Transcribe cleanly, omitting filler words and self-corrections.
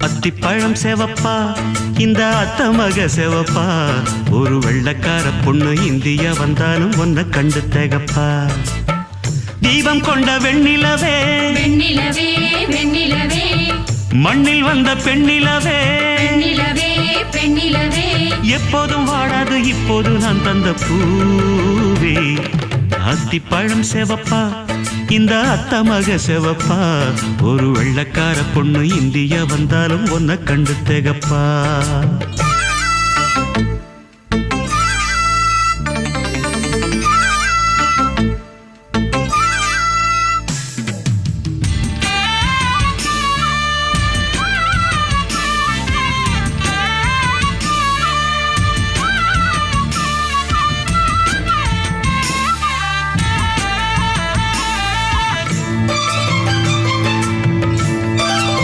அத்திப்பழம் செவப்பா இந்த அத்தமக செவப்பா ஒரு வெள்ளக்கார பொண்ணு இந்தியா வந்தாலும் ஒன்ன கண்டு திகப்பா தீபம் கொண்ட வெண்ணிலவே வெண்ணிலவே வெண்ணிலவே மண்ணில் வந்த பெண்ணிலவே பெண்ணிலவே பெண்ணிலவே எப்போதும் வாடாது இப்போது நான் தந்த பூவே அத்திப்பழம் செவப்பா இந்த அத்தமக செவப்பா ஒரு வெள்ளக்கார பொண்ணு இந்தியா வந்தாலும் ஒன்ன கண்டு திகப்பா